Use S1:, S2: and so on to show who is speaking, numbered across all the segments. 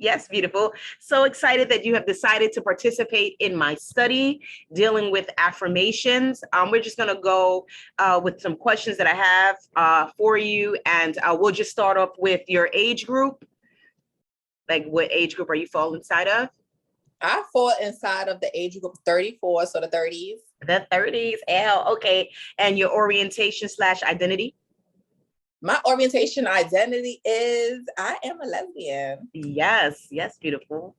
S1: Yes, beautiful. So excited that you have decided to participate in my study dealing with affirmations. We're just going to go with some questions that I have for you. And we'll just start off with your age group. Like, what age group are you fall inside of?
S2: I fall inside of the age group 34, so the 30s.
S1: The 30s. Okay. And your orientation/identity?
S2: My orientation identity is I am a lesbian.
S1: Yes, beautiful.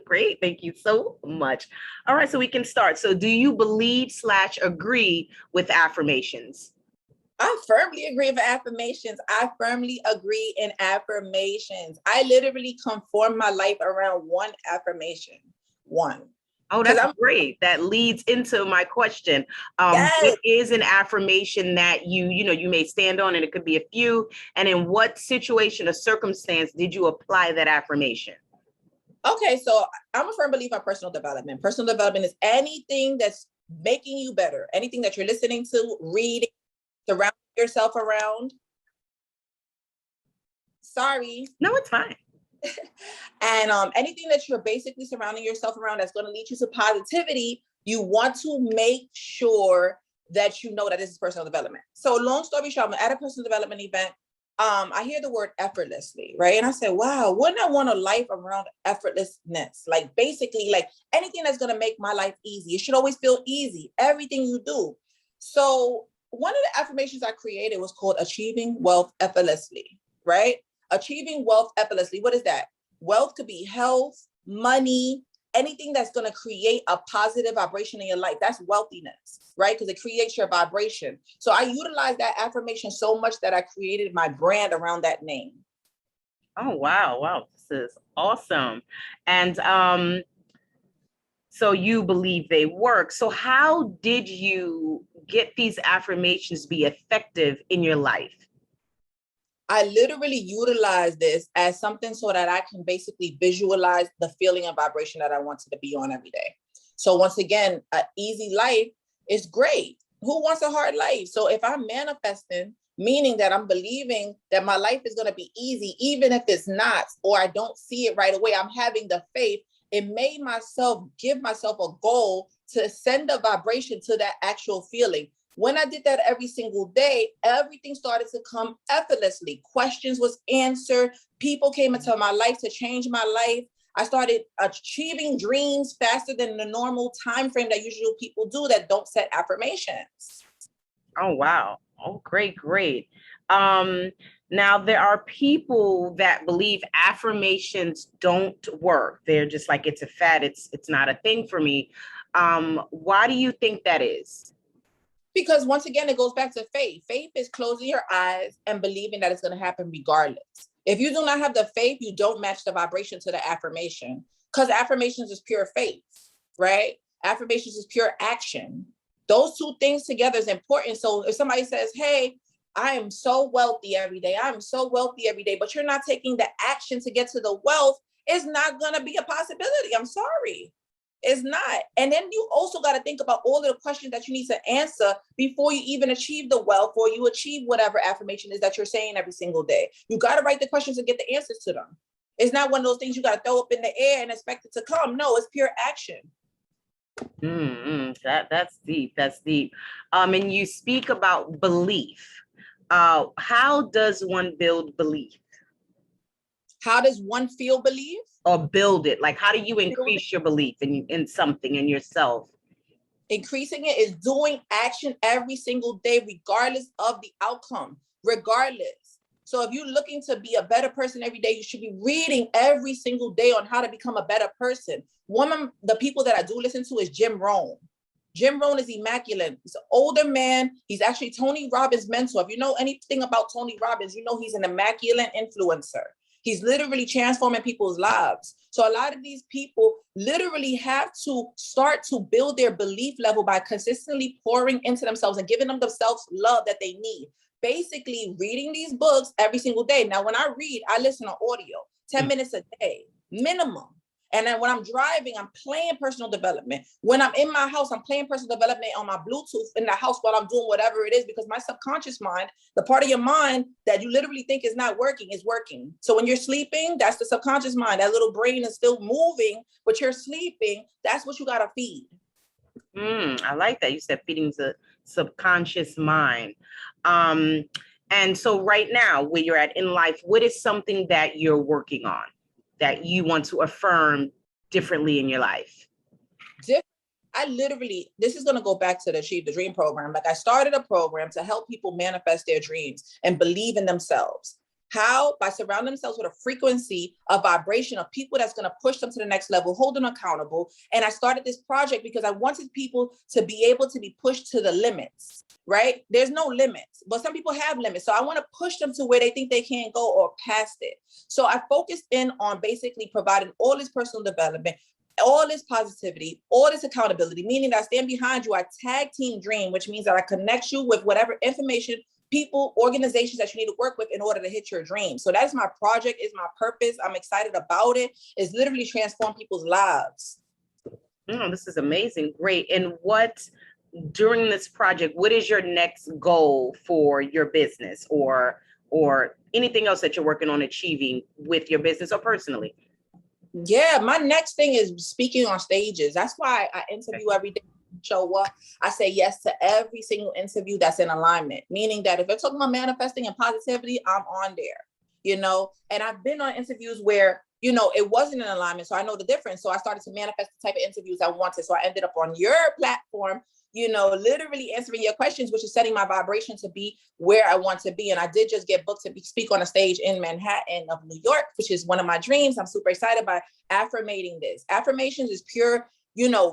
S1: Great. Thank you so much. All right, so we can start. So do you believe/agree with affirmations?
S2: I firmly agree with affirmations. I firmly agree in affirmations. I literally conform my life around one affirmation. One.
S1: Oh, that's great. That leads into my question. What is an affirmation that you may stand on, and it could be a few, and in what situation or circumstance did you apply that affirmation?
S2: Okay, so I'm a firm believer in personal development. Personal development is anything that's making you better, anything that you're listening to, reading, surrounding yourself around. Sorry.
S1: No, it's fine.
S2: And anything that you're basically surrounding yourself around that's going to lead you to positivity, you want to make sure that you know that this is personal development. So long story short, I'm at a personal development event. I hear the word effortlessly, right? And I said, wow, wouldn't I want a life around effortlessness? Like basically like anything that's going to make my life easy. It should always feel easy, everything you do. So one of the affirmations I created was called Achieving Wealth Effortlessly, right? Achieving wealth effortlessly. What is that? Wealth could be health, money, anything that's going to create a positive vibration in your life. That's wealthiness, right? Because it creates your vibration. So I utilize that affirmation so much that I created my brand around that name.
S1: Oh, wow. This is awesome. And so you believe they work. So how did you get these affirmations to be effective in your life?
S2: I literally utilize this as something so that I can basically visualize the feeling and vibration that I wanted to be on every day. So once again, an easy life is great. Who wants a hard life? So if I'm manifesting, meaning that I'm believing that my life is going to be easy, even if it's not, or I don't see it right away, I'm having the faith. It made myself give myself a goal to send a vibration to that actual feeling. When I did that every single day, everything started to come effortlessly. Questions was answered. People came into my life to change my life. I started achieving dreams faster than the normal time frame that usually people do that don't set affirmations.
S1: Oh, wow. Oh, great. Now, there are people that believe affirmations don't work. They're just like, it's a fad. It's not a thing for me. Why do you think that is?
S2: Because once again, it goes back to faith. Faith is closing your eyes and believing that it's going to happen regardless. If you do not have the faith, you don't match the vibration to the affirmation, because affirmations is pure faith, right? Affirmations is pure action. Those two things together is important. So if somebody says, hey, I am so wealthy every day, I'm so wealthy every day, but you're not taking the action to get to the wealth, it's not going to be a possibility. I'm sorry. It's not. And then you also got to think about all of the questions that you need to answer before you even achieve the wealth or you achieve whatever affirmation is that you're saying every single day. You got to write the questions and get the answers to them. It's not one of those things you got to throw up in the air and expect it to come. No, it's pure action.
S1: That's deep. And you speak about belief. How does one build belief?
S2: How does one feel belief?
S1: Or build it? Like, how do you increase your belief in something, in yourself?
S2: Increasing it is doing action every single day, regardless of the outcome, regardless. So if you're looking to be a better person every day, you should be reading every single day on how to become a better person. One of the people that I do listen to is Jim Rohn. Jim Rohn is immaculate. He's an older man. He's actually Tony Robbins' mentor. If you know anything about Tony Robbins, you know he's an immaculate influencer. He's literally transforming people's lives. So a lot of these people literally have to start to build their belief level by consistently pouring into themselves and giving themselves love that they need. Basically reading these books every single day. Now, when I read, I listen to audio 10 minutes a day, minimum. And then when I'm driving, I'm playing personal development. When I'm in my house, I'm playing personal development on my Bluetooth in the house while I'm doing whatever it is, because my subconscious mind, the part of your mind that you literally think is not working, is working. So when you're sleeping, that's the subconscious mind. That little brain is still moving, but you're sleeping. That's what you got to feed.
S1: I like that. You said feeding the subconscious mind. And so right now, where you're at in life, what is something that you're working on that you want to affirm differently in your life?
S2: I literally, this is going to go back to the Achieve the Dream program. Like, I started a program to help people manifest their dreams and believe in themselves. How? By surrounding themselves with a frequency, a vibration of people that's going to push them to the next level, hold them accountable. And I started this project because I wanted people to be able to be pushed to the limits, right? There's no limits, but some people have limits. So I want to push them to where they think they can't go or past it. So I focused in on basically providing all this personal development, all this positivity, all this accountability, meaning that I stand behind you. I tag team dream, which means that I connect you with whatever information, people, organizations that you need to work with in order to hit your dream. So that's my project, is my purpose. I'm excited about it. It's literally transform people's lives.
S1: This is amazing. Great. And what, during this project, what is your next goal for your business or anything else that you're working on achieving with your business or personally?
S2: Yeah, my next thing is speaking on stages. That's why I interview every day. Show up. I say yes to every single interview that's in alignment, meaning that if they're talking about manifesting and positivity, I'm on there, and I've been on interviews where, it wasn't in alignment. So I know the difference. So I started to manifest the type of interviews I wanted. So I ended up on your platform, literally answering your questions, which is setting my vibration to be where I want to be. And I did just get booked to speak on a stage in Manhattan of New York, which is one of my dreams. I'm super excited by affirmating this. Affirmations is pure,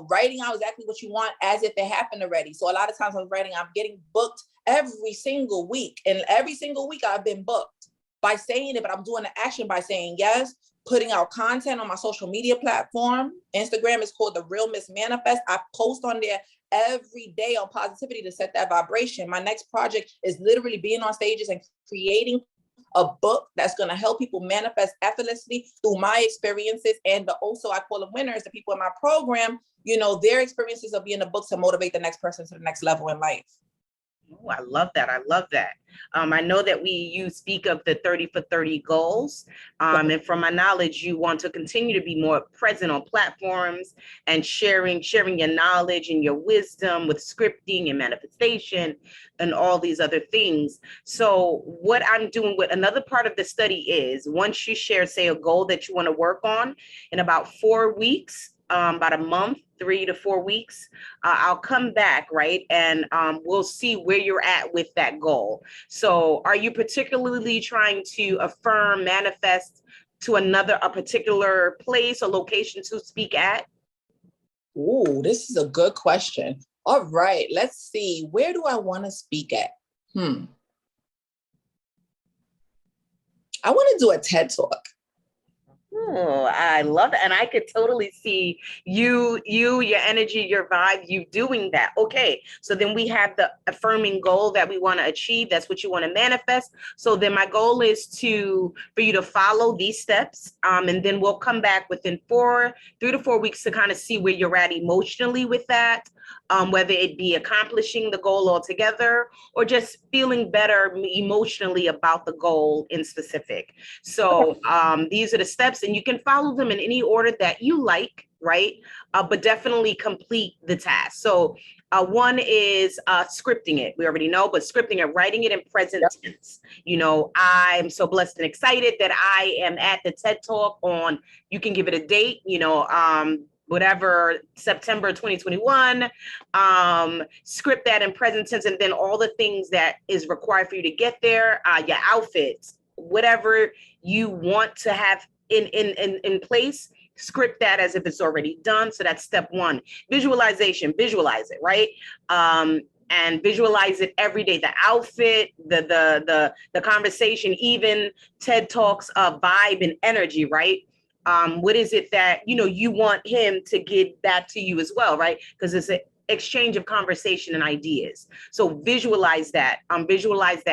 S2: writing out exactly what you want as if it happened already. So a lot of times I'm writing, I'm getting booked every single week. And every single week I've been booked by saying it, but I'm doing the action by saying yes, putting out content on my social media platform. Instagram is called The Real Miss Manifest. I post on there every day on positivity to set that vibration. My next project is literally being on stages and creating a book that's going to help people manifest effortlessly through my experiences. And also, I call them winners, the people in my program, their experiences of being a book to motivate the next person to the next level in life.
S1: Oh, I love that. I love that. I know that you speak of the 30 for 30 goals. And from my knowledge, you want to continue to be more present on platforms and sharing your knowledge and your wisdom with scripting and manifestation and all these other things. So what I'm doing with another part of the study is, once you share, say, a goal that you want to work on in about 4 weeks, about a month, 3 to 4 weeks, I'll come back, right? And we'll see where you're at with that goal. So are you particularly trying to affirm, manifest to a particular place or location to speak at?
S2: Ooh, this is a good question. All right, let's see. Where do I want to speak at? I want to do a TED Talk.
S1: Oh, I love it. And I could totally see your energy, your vibe, you doing that. Okay. So then we have the affirming goal that we want to achieve. That's what you want to manifest. So then my goal is for you to follow these steps. And then we'll come back within 3 to 4 weeks to kind of see where you're at emotionally with that. Whether it be accomplishing the goal altogether or just feeling better emotionally about the goal in specific. So these are the steps, and you can follow them in any order that you like, right? But definitely complete the task. So one is scripting it. We already know, but scripting it, writing it in present tense. I'm so blessed and excited that I am at the TED Talk on, you can give it a date, whatever, September 2021, script that in present tense, and then all the things that is required for you to get there, your outfits, whatever you want to have in place, script that as if it's already done. So that's step one. Visualization, visualize it, right? And visualize it every day. The outfit, the conversation, even TED Talks, vibe and energy, right? What is it that, you want him to get back to you as well, right? Because it's an exchange of conversation and ideas. So visualize that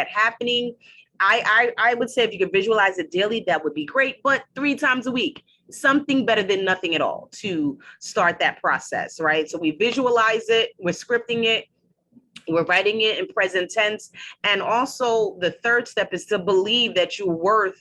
S1: happening. I would say if you could visualize it daily, that would be great, but 3 times a week. something better than nothing at all to start that process, right? So we visualize it, we're scripting it, we're writing it in present tense. And also the third step is to believe that you're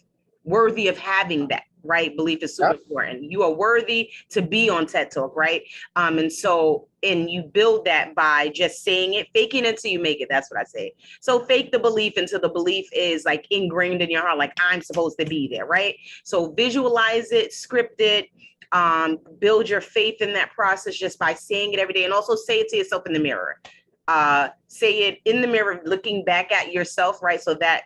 S1: worthy of having that, right? Belief is super important. You are worthy to be on TED Talk, right? And you build that by just saying it, faking it until you make it. That's what I say. So fake the belief until the belief is like ingrained in your heart, like I'm supposed to be there, right? So visualize it, script it, build your faith in that process just by saying it every day, and also say it to yourself in the mirror. Say it in the mirror, looking back at yourself, right? So that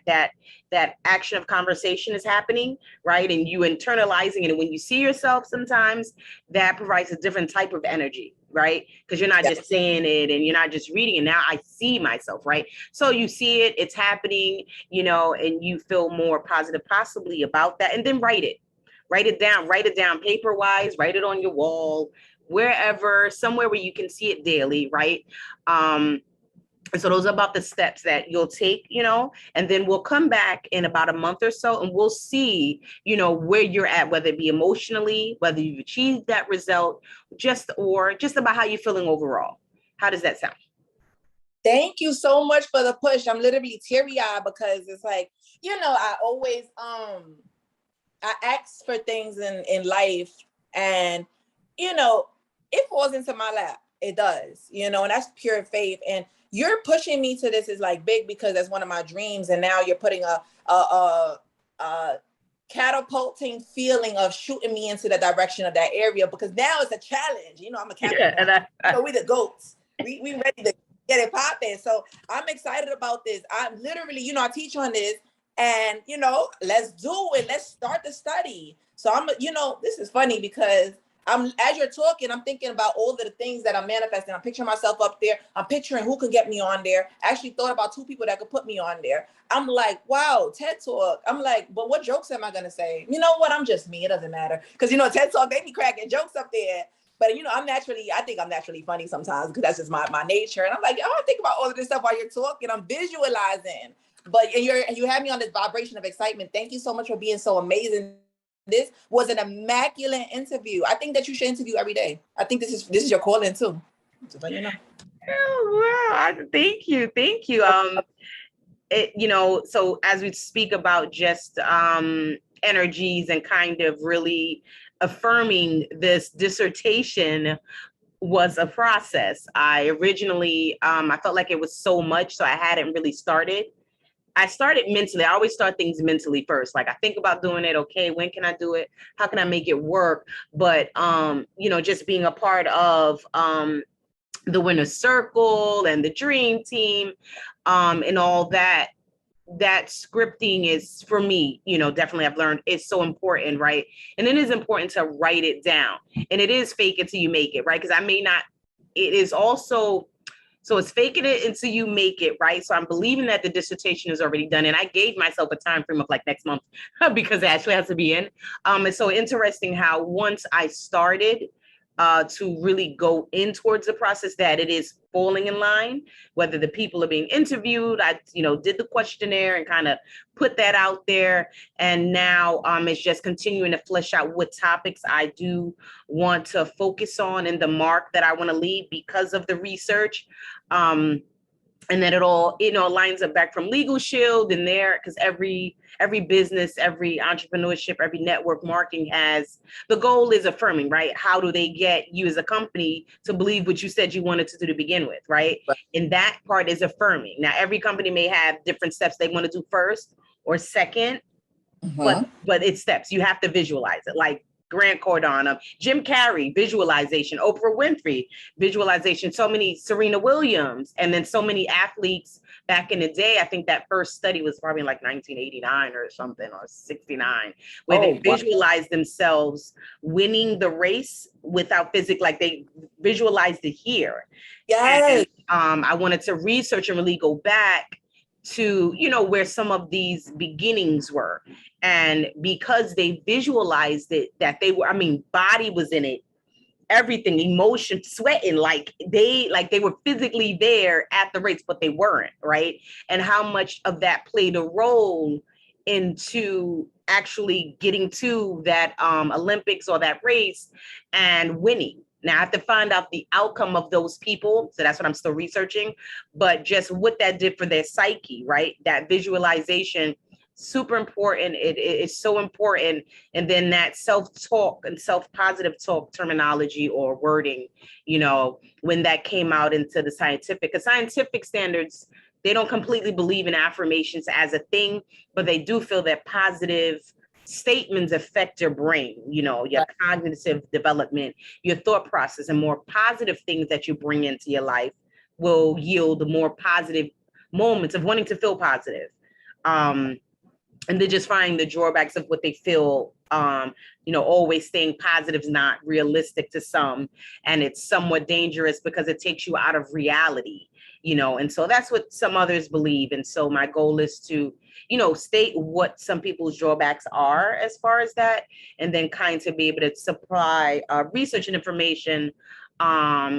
S1: action of conversation is happening, right? And you internalizing it. And when you see yourself, sometimes that provides a different type of energy, right? Because you're not just saying it and you're not just reading it. Now I see myself, right? So you see it, it's happening, and you feel more positive possibly about that. And then write it down paper wise, write it on your wall, wherever, somewhere where you can see it daily, right? And so those are about the steps that you'll take, and then we'll come back in about a month or so and we'll see, where you're at, whether it be emotionally, whether you've achieved that result, just about how you're feeling overall. How does that sound?
S2: Thank you so much for the push. I'm literally teary-eyed because it's like, I always, I ask for things in life and, it falls into my lap. It does, and that's pure faith. And you're pushing me to this is like big because that's one of my dreams. And now you're putting a catapulting feeling of shooting me into the direction of that area because now it's a challenge. I'm a Capricorn. So we the goats. We ready to get it popping. So I'm excited about this. I'm literally, I teach on this and, let's do it. Let's start the study. So this is funny because as you're talking, I'm thinking about all of the things that I'm manifesting. I'm picturing myself up there. I'm picturing who could get me on there. I actually thought about 2 people that could put me on there. I'm like, wow, TED Talk. I'm like, but what jokes am I going to say? You know what? I'm just me. It doesn't matter. Because, TED Talk, they be cracking jokes up there. But, I think I'm naturally funny sometimes because that's just my nature. And I'm like, I think about all of this stuff while you're talking. I'm visualizing. But you have me on this vibration of excitement. Thank you so much for being so amazing. This was an immaculate interview. I think that you should interview every day. I think this is your calling too. So,
S1: Oh, wow. Thank you. So as we speak about just energies and kind of really affirming this dissertation was a process. I originally, I felt like it was so much, so I hadn't really started. I started mentally. I always start things mentally first. Like I think about doing it. Okay, when can I do it? How can I make it work? But just being a part of the winner's circle and the dream team, and all that scripting is for me, definitely I've learned it's so important, right? And it is important to write it down. And it is fake it till you make it, right? Because it is also. So it's faking it until you make it, right? So I'm believing that the dissertation is already done. And I gave myself a time frame of like next month because it actually has to be in. And so interesting how once I started to really go in towards the process that it is falling in line, whether the people are being interviewed, I, did the questionnaire and kind of put that out there. And now it's just continuing to flesh out what topics I do want to focus on and the mark that I want to leave because of the research. And then it all, lines up back from Legal Shield and there, because every business, every entrepreneurship, every network marketing has, the goal is affirming, right? How do they get you as a company to believe what you said you wanted to do to begin with, right? And that part is affirming. Now, every company may have different steps they want to do first or second, but it's steps. You have to visualize it. Like Grant Cardone, Jim Carrey, visualization, Oprah Winfrey, visualization, so many, Serena Williams, and then so many athletes back in the day. I think that first study was probably like 1989 or something, or 69, where they visualized themselves winning the race without physics, like they visualized it here.
S2: Yes.
S1: And, I wanted to research and really go back to, where some of these beginnings were. And because they visualized it, that they were, body was in it, everything, emotion, sweating, like they were physically there at the race, but they weren't, right? And how much of that played a role into actually getting to that Olympics or that race and winning. Now I have to find out the outcome of those people. So that's what I'm still researching, but just what that did for their psyche, right? That visualization, super important. It is so important. And then that self-talk and self-positive talk terminology or wording, you know, when that came out into the scientific, because scientific standards, they don't completely believe in affirmations as a thing, but they do feel that positive statements affect your brain, you know, your cognitive development, your thought process, and more positive things that you bring into your life will yield more positive moments of wanting to feel positive. And they're just finding the drawbacks of what they feel, you know, always staying positive is not realistic to some, and it's somewhat dangerous because it takes you out of reality, you know, and so that's what some others believe. And so my goal is to, you know, state what some people's drawbacks are as far as that, and then kind of be able to supply research and information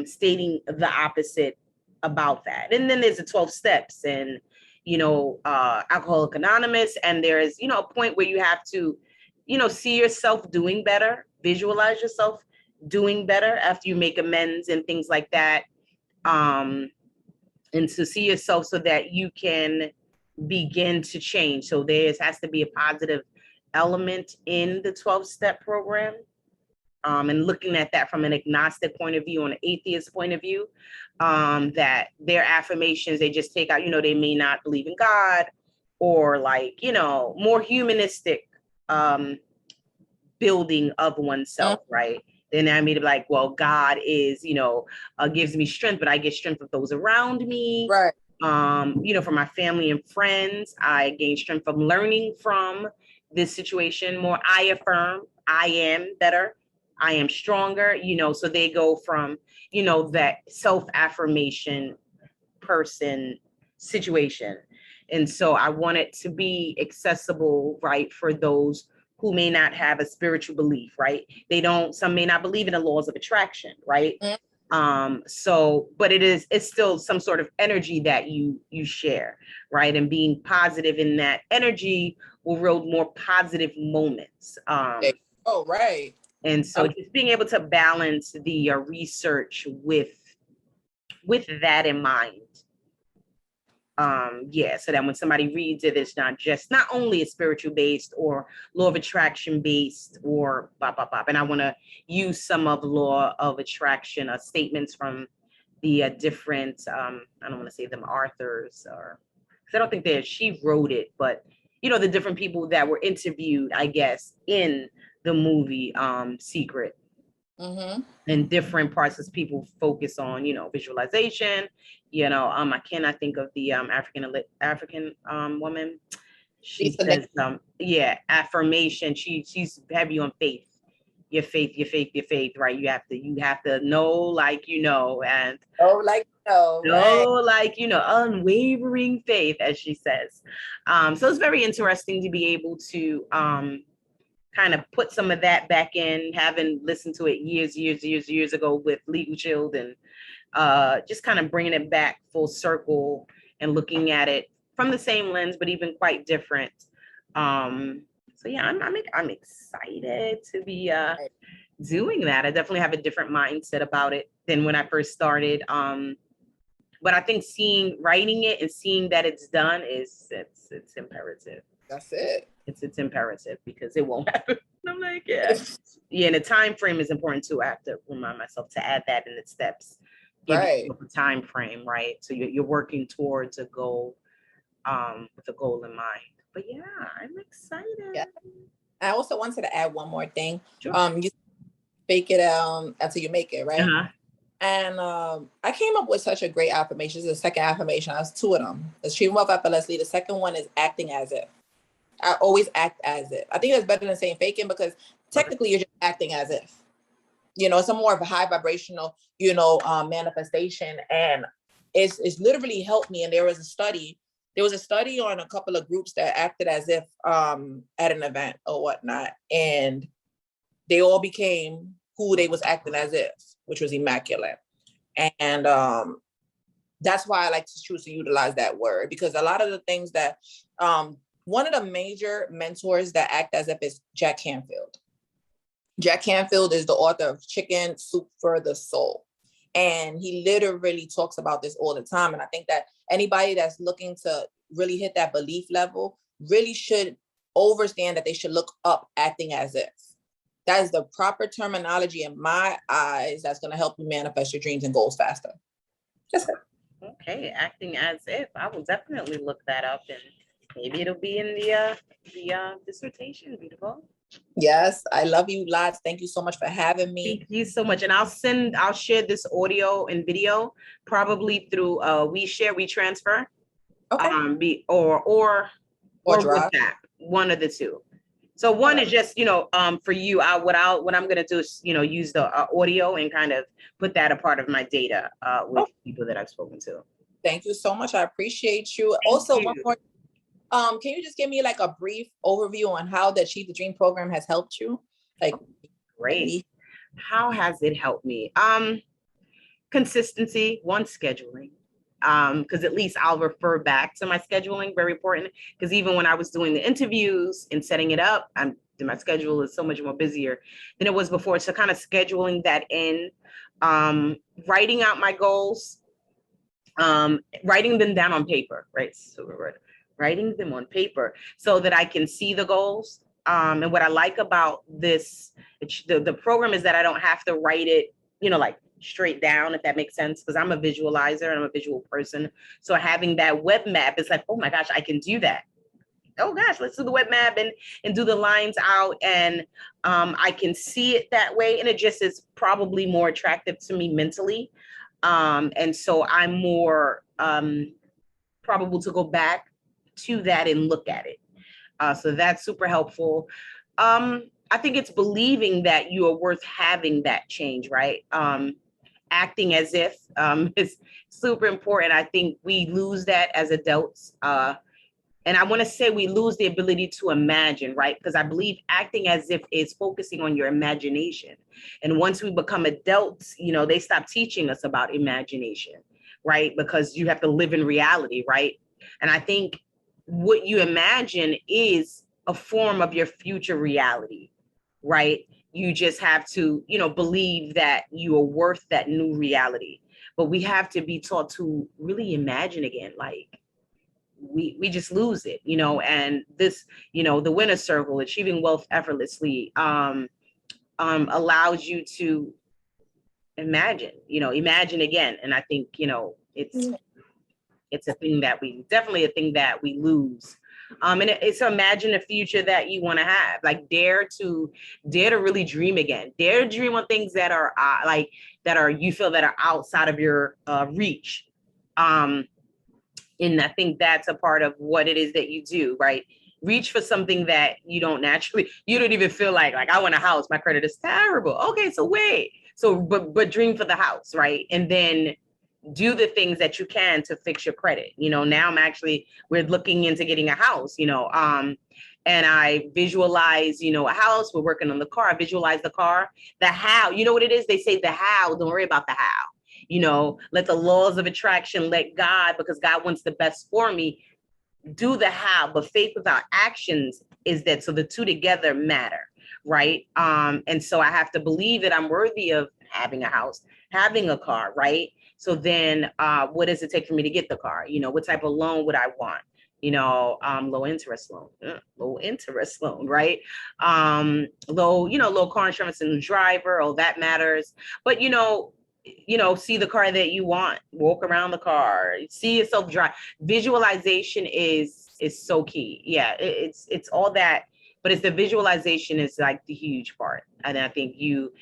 S1: stating the opposite about that. And then there's the 12 steps and, you know, Alcoholics Anonymous. And there's, you know, a point where you have to, you know, see yourself doing better, visualize yourself doing better after you make amends and things like that. And to see yourself so that you can begin to change. So there has to be a positive element in the 12-step program. And looking at that from an agnostic point of view, on an atheist point of view, that their affirmations, they just take out, you know, they may not believe in God, or like, you know, more humanistic building of oneself, right? Then I made it like, well, God is, you know, gives me strength, but I get strength of those around me.
S2: Right.
S1: You know, from my family and friends, I gain strength from learning from this situation more. I affirm I am better. I am stronger, you know, so they go from, you know, that self-affirmation person situation. And so I want it to be accessible, right, for those who may not have a spiritual belief, right? Some may not believe in the laws of attraction, right? So, but it's still some sort of energy that you share, right? And being positive in that energy will yield more positive moments.
S2: Oh, right.
S1: And so just being able to balance the research with that in mind. Yeah, so that when somebody reads it, it's not only a spiritual based or law of attraction based or blah, blah, blah. And I want to use some of law of attraction statements from the different, I don't want to say them authors, or because I don't think she wrote it, but you know, the different people that were interviewed, I guess, in the movie Secret. And different parts as people focus on, you know, visualization, you know, I cannot think of the African woman. She says, affirmation. She's heavy on faith. Your faith, right? You have to know, like, you know, and
S2: like you know,
S1: unwavering faith, as she says. So it's very interesting to be able to kind of put some of that back in, having listened to it years ago with Legal Shield, and just kind of bringing it back full circle and looking at it from the same lens, but even quite different. So yeah, I'm excited to be doing that. I definitely have a different mindset about it than when I first started. But I think writing it and seeing that it's done it's imperative.
S2: That's it.
S1: It's imperative because it won't happen. I'm like, yeah. And the time frame is important too. I have to remind myself to add that in the steps.
S2: Right.
S1: The time frame, right? So you're working towards a goal, with a goal in mind. But yeah, I'm excited.
S2: Yeah. I also wanted to add one more thing.
S1: Sure.
S2: You fake it until you make it, right? And I came up with such a great affirmation. This is the second affirmation. I was two of them. The Stream Wealth effortlessly. The second one is acting as if. I always act as if. I think that's better than saying faking, because technically you're just acting as if. You know, it's a more of a high vibrational, you know, manifestation. And it's literally helped me. And there was a study on a couple of groups that acted as if at an event or whatnot. And they all became who they was acting as if, which was immaculate. And that's why I like to choose to utilize that word, because a lot of the things that One of the major mentors that act as if is Jack Canfield. Jack Canfield is the author of Chicken Soup for the Soul. And he literally talks about this all the time. And I think that anybody that's looking to really hit that belief level really should understand that they should look up acting as if. That is the proper terminology in my eyes that's going to help you manifest your dreams and goals faster. Just
S1: okay, acting as if. I will definitely look that up, and maybe it'll be in the dissertation. Beautiful.
S2: Yes, I love you lots. Thank you so much for having me.
S1: Thank you so much. And I'll share this audio and video probably through WeTransfer.
S2: Okay.
S1: Or
S2: Drive.
S1: WhatsApp, one of the two. So one is just, for you, what I'm going to do is, use the audio and kind of put that a part of my data with people that I've spoken to.
S2: Thank you so much. I appreciate you.
S1: Thank you.
S2: One more. Can you just give me like a brief overview on how the Achieve the Dream program has helped you? Like,
S1: great. How has it helped me? Consistency, scheduling. Because at least I'll refer back to my scheduling, very important. Because even when I was doing the interviews and setting it up, my schedule is so much more busier than it was before. So kind of scheduling that in, writing out my goals, writing them down on paper, right? So we're writing them on paper so that I can see the goals. And what I like about this, the program is that I don't have to write it, like straight down, if that makes sense, because I'm a visualizer and I'm a visual person. So having that web map, it's like, oh my gosh, I can do that. Oh gosh, let's do the web map and do the lines out, and I can see it that way, and it just is probably more attractive to me mentally, and so I'm more probable to go back to that and look at it. So that's super helpful. I think it's believing that you are worth having that change, right? Acting as if is super important. I think we lose that as adults. And I want to say we lose the ability to imagine, right? Because I believe acting as if is focusing on your imagination. And once we become adults, they stop teaching us about imagination, right? Because you have to live in reality, right? And I think what you imagine is a form of your future reality, right? You just have to, believe that you are worth that new reality. But we have to be taught to really imagine again, like we just lose it, and this, the winner's circle, achieving wealth effortlessly, allows you to imagine again. And I think, it's a thing that definitely a thing that we lose. And it's imagine a future that you want to have, like dare to really dream again, dare to dream on things that are you feel that are outside of your reach. And I think that's a part of what it is that you do, right? Reach for something that you don't even feel like I want a house, my credit is terrible. Okay, so wait. So, but dream for the house, right? And then do the things that you can to fix your credit. Now we're looking into getting a house, and I visualize, a house, we're working on the car, I visualize the car, the how, what it is? They say the how, don't worry about the how, let the laws of attraction, let God, because God wants the best for me, do the how, but faith without actions is that, so the two together matter, right? And so I have to believe that I'm worthy of having a house, having a car, right? So then what does it take for me to get the car? What type of loan would I want? Low interest loan, right? Low car insurance and driver, that matters. But, see the car that you want, walk around the car, see yourself drive. Visualization is so key. Yeah, it's all that, but it's the visualization is like the huge part. And I think you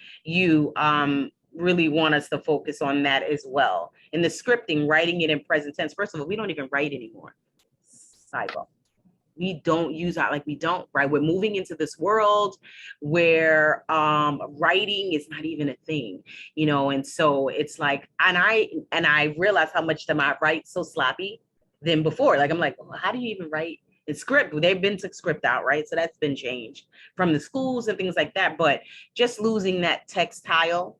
S1: really want us to focus on that as well. In the scripting, writing it in present tense. First of all, we don't even write anymore. Cyber. We don't use that, we don't, right? We're moving into this world where writing is not even a thing, and so it's like, and I realize how much I write so sloppy than before. I'm like, well, how do you even write in script? They've been to script out, right? So that's been changed from the schools and things like that. But just losing that textile,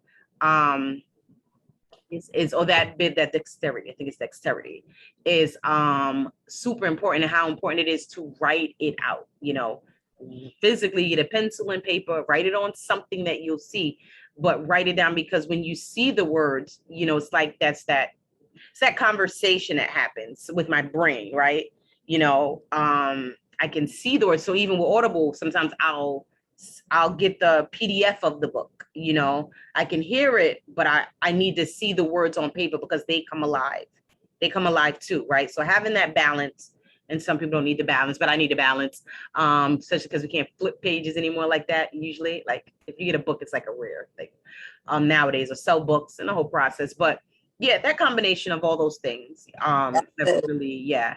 S1: is or that bit, that dexterity, I think it's dexterity, is super important, and how important it is to write it out, you know, physically get a pencil and paper, write it on something that you'll see, but write it down, because when you see the words, you know, it's like it's that conversation that happens with my brain, right? You know, I can see the words. So even with Audible, sometimes I'll get the PDF of the book, you know, I can hear it, but I need to see the words on paper because they come alive. They come alive too, right? So having that balance, and some people don't need the balance, but I need a balance, especially because we can't flip pages anymore like that. Usually, like if you get a book, it's like a rare thing nowadays, or sell books and the whole process. But yeah, that combination of all those things have really, yeah,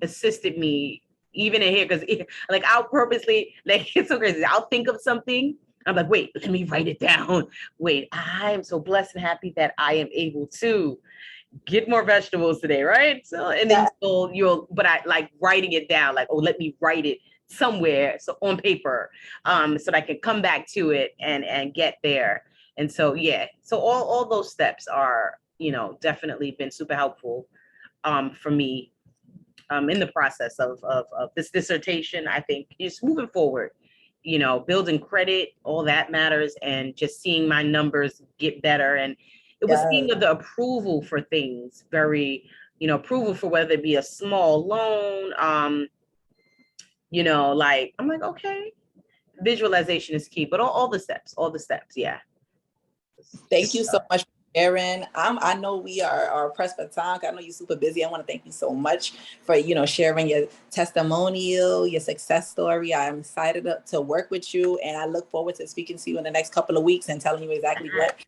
S1: assisted me even in here, because like I'll purposely, like, it's so crazy. I'll think of something. I'm like, wait, let me write it down. Wait, I am so blessed and happy that I am able to get more vegetables today, right? So, and then but I like writing it down, like, oh, let me write it somewhere, so on paper, so that I can come back to it and get there. And so, yeah, so all those steps are, you know, definitely been super helpful for me in the process of this dissertation. I think just moving forward, you know, building credit, all that matters, and just seeing my numbers get better. And it was seeing the approval for things, very, you know, approval for whether it be a small loan, you know, like, I'm like, okay, visualization is key, but all the steps, yeah.
S2: Thank you so much, Erin. I know we are pressed for time. I know you're super busy. I want to thank you so much for, you know, sharing your testimonial, your success story. I'm excited to work with you, and I look forward to speaking to you in the next couple of weeks and telling you exactly what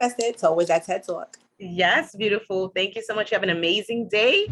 S2: I said. So always that TED Talk.
S1: Yes, beautiful. Thank you so much. You have an amazing day.